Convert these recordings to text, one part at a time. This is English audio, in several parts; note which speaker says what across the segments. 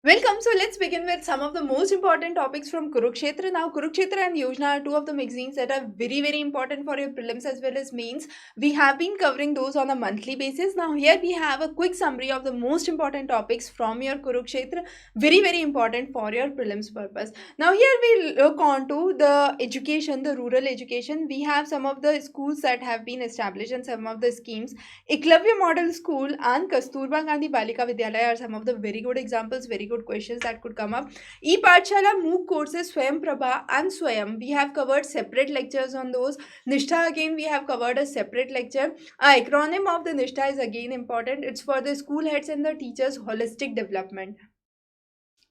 Speaker 1: Welcome. So let's begin with some of the most important topics from Kurukshetra. Now, Kurukshetra and Yojana are two of the magazines that are very important for your prelims as well as mains. We have been covering those on a monthly basis. Now, here we have a quick summary of the most important topics from your Kurukshetra. Very important for your prelims purpose. Now, here we look on to the education, the rural education. We have some of the schools that have been established and some of the schemes. Eklavya Model School and Kasturba Gandhi Balika Vidyalaya are some of the very good examples, very good questions that could come up. e-PATHSHALA MOOC courses SWAYAM, PRABHA and SWAYAM. We have covered separate lectures on those. NISHTHA again we have covered a separate lecture. Acronym of the NISHTHA is again important. It's for the school heads and the teachers' holistic development.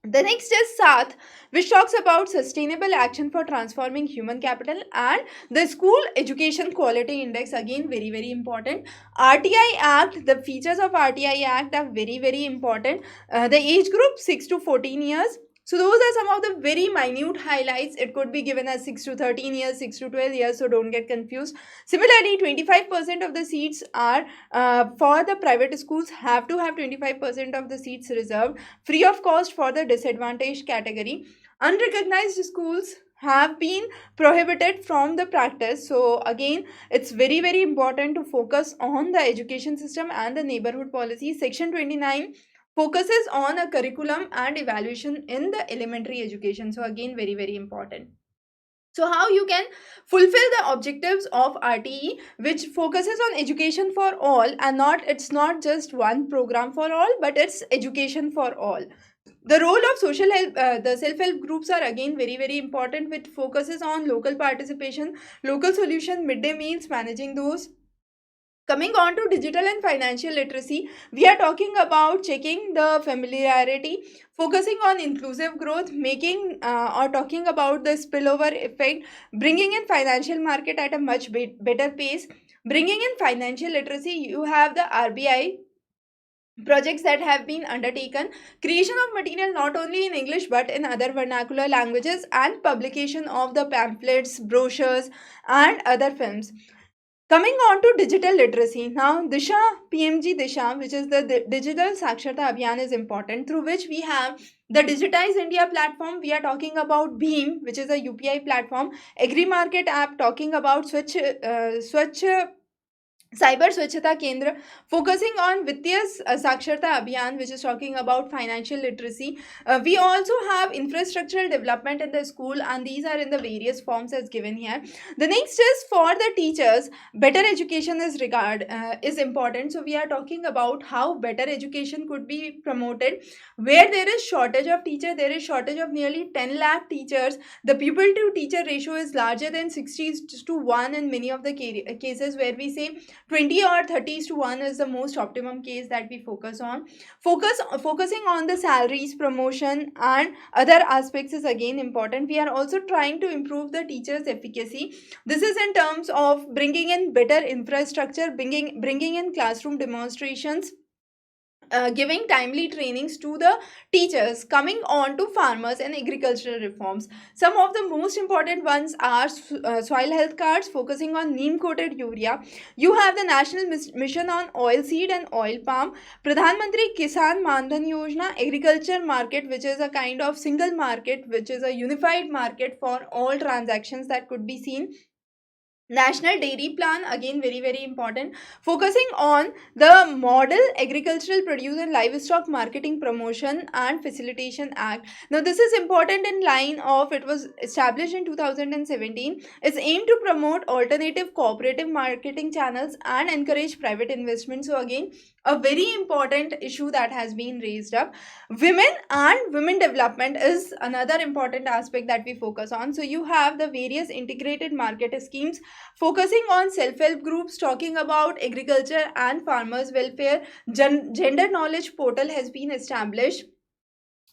Speaker 1: The next is SAT, which talks about sustainable action for transforming human capital, and the school education quality index, again very important. RTE Act, the features of RTE Act are very important. The age group 6 to 14 years. So those are some of the very minute highlights. It could be given as 6 to 13 years, 6 to 12 years, so don't get confused. Similarly, 25% of the seats are for the private schools, have to have 25% of the seats reserved, free of cost for the disadvantaged category. Unrecognized schools have been prohibited from the practice. So again, it's very important to focus on the education system and the neighborhood policy. Section 29 focuses on a curriculum and evaluation in the elementary education. So again, very important. So how you can fulfill the objectives of RTE, which focuses on education for all, and it's not just one program for all, but it's education for all. The role of social help, the self-help groups are again very important, which focuses on local participation, local solution, midday meals, managing those. Coming on to digital and financial literacy, we are talking about checking the familiarity, focusing on inclusive growth, making or talking about the spillover effect, bringing in financial market at a much better pace, bringing in financial literacy. You have the RBI projects that have been undertaken, creation of material not only in English but in other vernacular languages, and publication of the pamphlets, brochures and other films. Coming on to digital literacy, now Disha, PMG Disha, which is the Digital Saksharta Abhiyan, is important, through which we have the Digitize India platform. We are talking about BHIM, which is a UPI platform, Agri Market app, talking about Swachh Cyber Swachhata Kendra, focusing on Vidyas Saksharta Abhiyan, which is talking about financial literacy. We also have infrastructural development in the school, and these are in the various forms as given here. The next is for the teachers. Better education is important. So we are talking about how better education could be promoted. Where there is shortage of teacher, there is shortage of nearly 10 lakh teachers. The pupil to teacher ratio is larger than 60 to 1 in many of the cases, where we say 20 or 30s to 1 is the most optimum case that we focus on. Focusing on the salaries, promotion and other aspects is again important. We are also trying to improve the teachers' efficacy. This is in terms of bringing in better infrastructure, bringing in classroom demonstrations, giving timely trainings to the teachers. Coming on to farmers and agricultural reforms, some of the most important ones are soil health cards, focusing on neem coated urea. You have the national mission on oilseed and oil palm, Pradhan Mantri Kisan Mandhan Yojana, agriculture market, which is a kind of single market, which is a unified market for all transactions that could be seen. National Dairy Plan, again very important, focusing on the Model Agricultural Produce and Livestock Marketing Promotion and Facilitation Act. Now this is important in line of, it was established in 2017. It's aimed to promote alternative cooperative marketing channels and encourage private investment. So again, a very important issue that has been raised up. Women development is another important aspect that we focus on. So you have the various integrated market schemes focusing on self-help groups, talking about agriculture and farmers welfare. Gender knowledge portal has been established.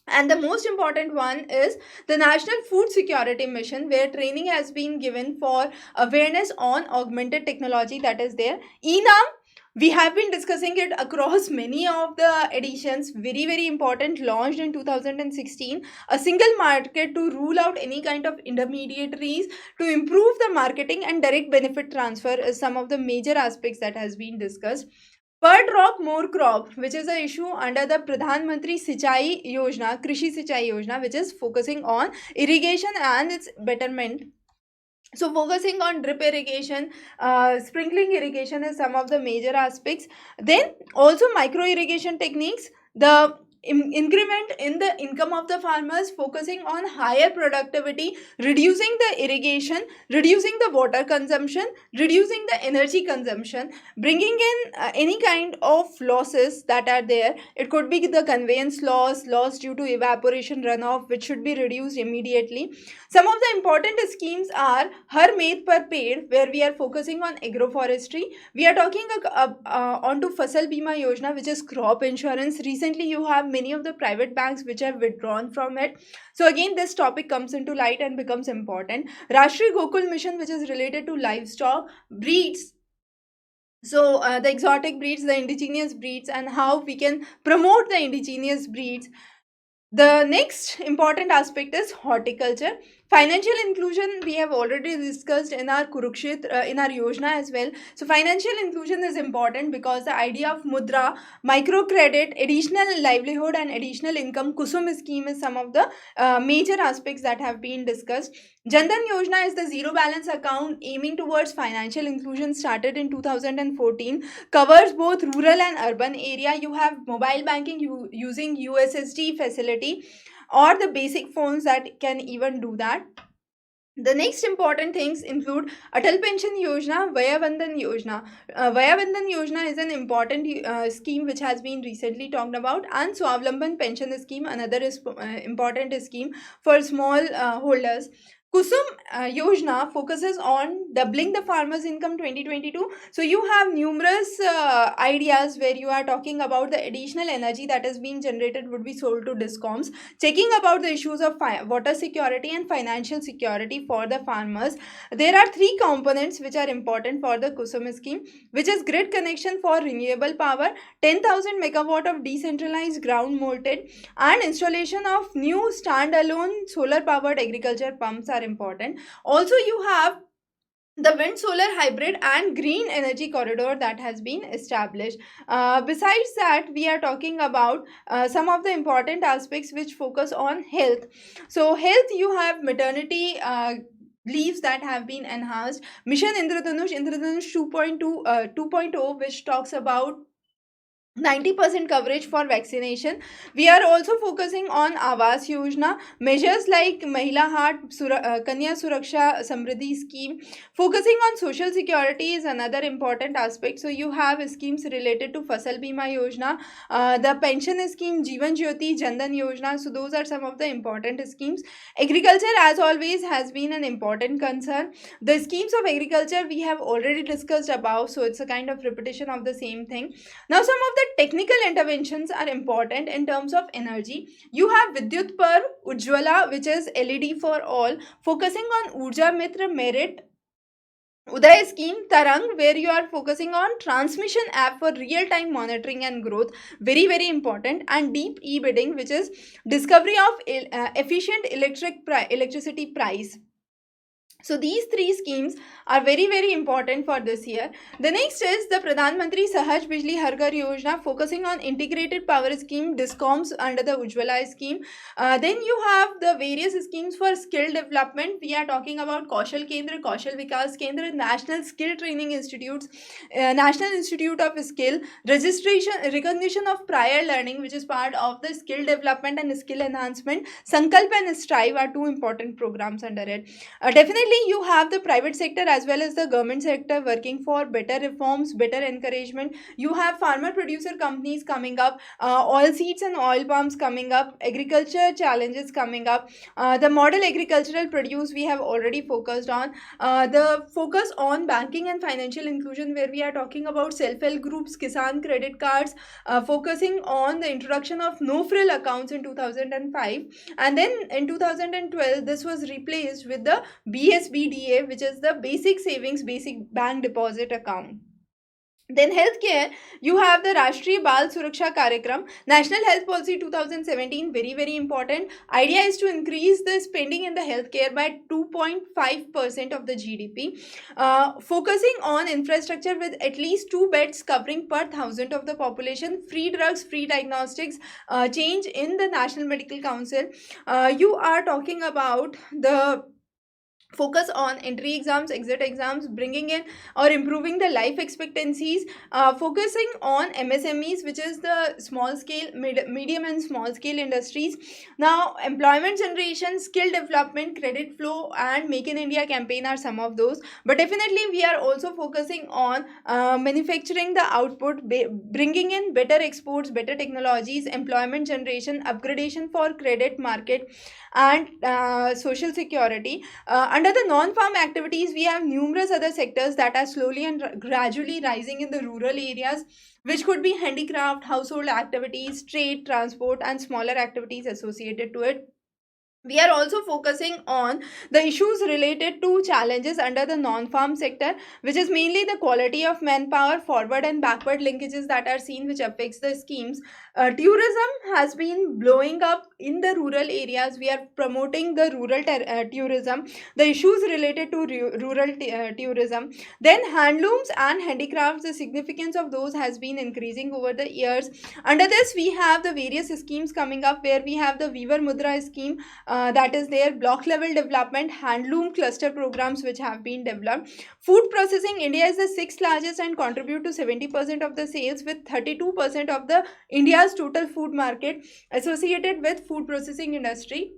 Speaker 1: And the most important one is the National Food Security Mission, where training has been given for awareness on augmented technology that is there. ENAM, we have been discussing it across many of the editions. Very important, launched in 2016. A single market to rule out any kind of intermediaries, to improve the marketing and direct benefit transfer is some of the major aspects that has been discussed. Per drop more crop, which is an issue under the Pradhan Mantri Sinchai Yojana, Krishi Sinchai Yojana, which is focusing on irrigation and its betterment. So focusing on drip irrigation, sprinkling irrigation is some of the major aspects. Then also micro irrigation techniques, the increment in the income of the farmers, focusing on higher productivity, reducing the irrigation, reducing the water consumption, reducing the energy consumption, bringing in any kind of losses that are there. It could be the conveyance loss due to evaporation runoff, which should be reduced immediately. Some of the important schemes are Har Med Par Ped, where we are focusing on agroforestry. We are talking on to Fasal Bima Yojana, which is crop insurance. Recently, you have many of the private banks which have withdrawn from it. So again, this topic comes into light and becomes important. Rashtriya Gokul Mission, which is related to livestock, breeds. So the exotic breeds, the indigenous breeds, and how we can promote the indigenous breeds. The next important aspect is horticulture. Financial inclusion we have already discussed in our Kurukshetra, in our Yojana as well. So financial inclusion is important because the idea of mudra, microcredit, additional livelihood and additional income, Kusum scheme is some of the major aspects that have been discussed. Jandan Yojana is the zero balance account aiming towards financial inclusion, started in 2014, covers both rural and urban area. You have mobile banking using USSD facility or the basic phones that can even do that. The next important things include Atal Pension Yojana, Vaya Bandhan Yojana. Vaya Bandhan Yojana is an important scheme which has been recently talked about, and Swavlamban Pension Scheme, another important scheme for small holders. Kusum Yojana focuses on doubling the farmers' income 2022. So you have numerous ideas where you are talking about the additional energy that is being generated would be sold to discoms, checking about the issues of water security and financial security for the farmers. There are three components which are important for the Kusum scheme, which is grid connection for renewable power, 10,000 megawatt of decentralized ground mounted, and installation of new standalone solar powered agriculture pumps are important. Also, you have the wind solar hybrid and green energy corridor that has been established. Besides that, we are talking about some of the important aspects which focus on health. So health, you have maternity leaves that have been enhanced. Mission Indradhanush 2.2 which talks about 90% coverage for vaccination. We are also focusing on Awas Yojana, measures like Mahila Hart, Kanya Suraksha Samriddhi scheme. Focusing on social security is another important aspect. So you have schemes related to Fasal Bima Yojana, the pension scheme, Jeevan Jyoti, Jandan Yojana. So those are some of the important schemes. Agriculture, as always, has been an important concern. The schemes of agriculture we have already discussed above, so it's a kind of repetition of the same thing. Now, some of the technical interventions are important in terms of energy. You have Vidyut Par Ujjwala, which is LED for all, focusing on Urja Mitra Merit. Uday scheme Tarang, where you are focusing on transmission app for real-time monitoring and growth, very important. And deep e-bidding, which is discovery of efficient electricity price. So these three schemes are very important for this year. The next is the Pradhan Mantri Sahaj Bijli Har Ghar Yojana, focusing on integrated power scheme, discoms under the Ujjwala scheme. Then you have the various schemes for skill development. We are talking about Kaushal Kendra, Kaushal Vikas Kendra, National Skill Training Institutes, National Institute of Skill, registration, recognition of prior learning, which is part of the skill development and skill enhancement. Sankalp and Strive are two important programs under it. Definitely you have the private sector as well as the government sector working for better reforms, better encouragement. You have farmer producer companies coming up, oil seeds and oil palms coming up, agriculture challenges coming up, the model agricultural produce we have already focused on, the focus on banking and financial inclusion, where we are talking about self-help groups, Kisan credit cards, focusing on the introduction of no-frill accounts in 2005, and then in 2012 this was replaced with the BSBDA, which is the basic savings, basic bank deposit account. Then healthcare, you have the Rashtriya Bal Suraksha Karyakram, National Health Policy 2017, very very important. Idea is to increase the spending in the healthcare by 2.5% of the GDP, focusing on infrastructure with at least 2 beds covering per thousand of the population, free drugs, free diagnostics, change in the National Medical Council. You are talking about the focus on entry exams, exit exams, bringing in or improving the life expectancies, focusing on MSMEs, which is the small scale, medium and small scale industries. Now employment generation, skill development, credit flow, and Make in India campaign are some of those. But definitely we are also focusing on manufacturing the output, bringing in better exports, better technologies, employment generation, upgradation for credit market, and social security. Under the non-farm activities, we have numerous other sectors that are slowly and gradually rising in the rural areas, which could be handicraft, household activities, trade, transport, and smaller activities associated to it. We are also focusing on the issues related to challenges under the non-farm sector, which is mainly the quality of manpower, forward and backward linkages that are seen, which affects the schemes. Tourism has been blowing up in the rural areas. We are promoting the rural tourism, the issues related to rural tourism. Then handlooms and handicrafts, the significance of those has been increasing over the years. Under this, we have the various schemes coming up, where we have the Weaver Mudra scheme, that is their block level development, handloom cluster programs which have been developed. Food processing, India is the sixth largest and contribute to 70% of the sales, with 32% of the India's total food market associated with food processing industry.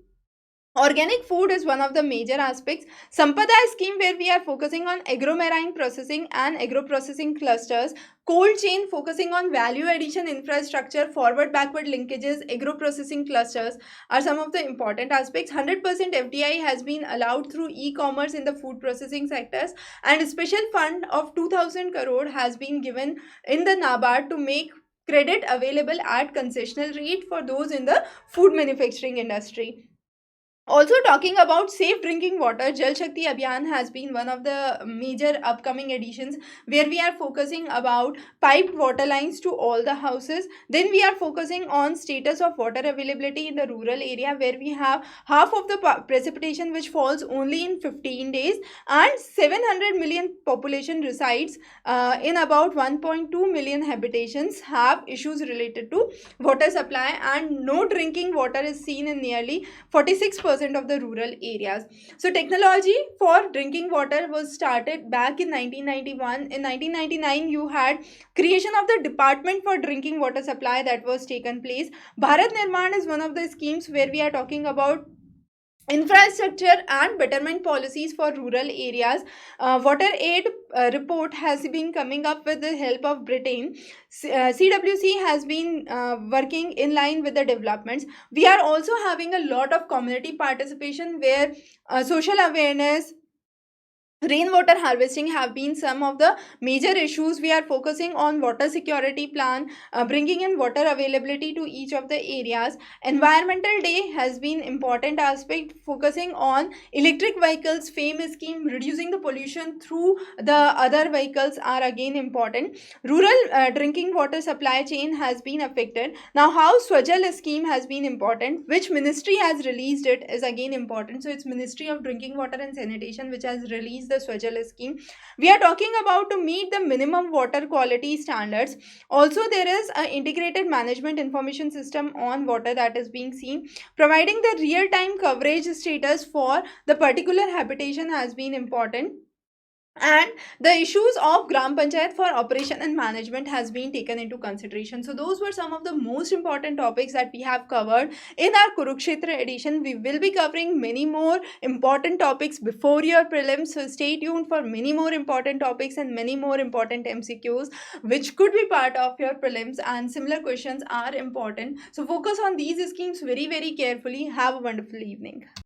Speaker 1: Organic food is one of the major aspects. Sampada scheme, where we are focusing on agro-marine processing and agro-processing clusters. Cold chain, focusing on value addition infrastructure, forward-backward linkages, agro-processing clusters are some of the important aspects. 100% FDI has been allowed through e-commerce in the food processing sectors, and a special fund of 2000 crore has been given in the NABARD to make credit available at concessional rate for those in the food manufacturing industry. Also talking about safe drinking water, Jal Shakti Abhiyan has been one of the major upcoming editions, where we are focusing about piped water lines to all the houses. Then we are focusing on status of water availability in the rural area, where we have half of the precipitation which falls only in 15 days, and 700 million population resides in about 1.2 million habitations have issues related to water supply, and no drinking water is seen in nearly 46% of the rural areas. So technology for drinking water was started back in 1991. In 1999, you had creation of the Department for Drinking Water Supply that was taken place. Bharat Nirman is one of the schemes where we are talking about infrastructure and betterment policies for rural areas. Water aid report has been coming up with the help of Britain. CWC has been working in line with the developments. We are also having a lot of community participation, where social awareness, rainwater harvesting have been some of the major issues. We are focusing on water security plan, bringing in water availability to each of the areas. Environmental day has been important aspect, focusing on electric vehicles, FAME scheme, reducing the pollution through the other vehicles are again important. Rural drinking water supply chain has been affected. Now how Swajal scheme has been important, which ministry has released it, is again important. So it's Ministry of Drinking Water and Sanitation which has released the Swajal scheme. We are talking about to meet the minimum water quality standards. Also, there is an integrated management information system on water that is being seen. Providing the real-time coverage status for the particular habitation has been important, and the issues of Gram Panchayat for operation and management has been taken into consideration. So those were some of the most important topics that we have covered in our Kurukshetra edition. We will be covering many more important topics before your prelims, so stay tuned for many more important topics and many more important MCQs which could be part of your prelims, and similar questions are important. So focus on these schemes very carefully. Have a wonderful evening.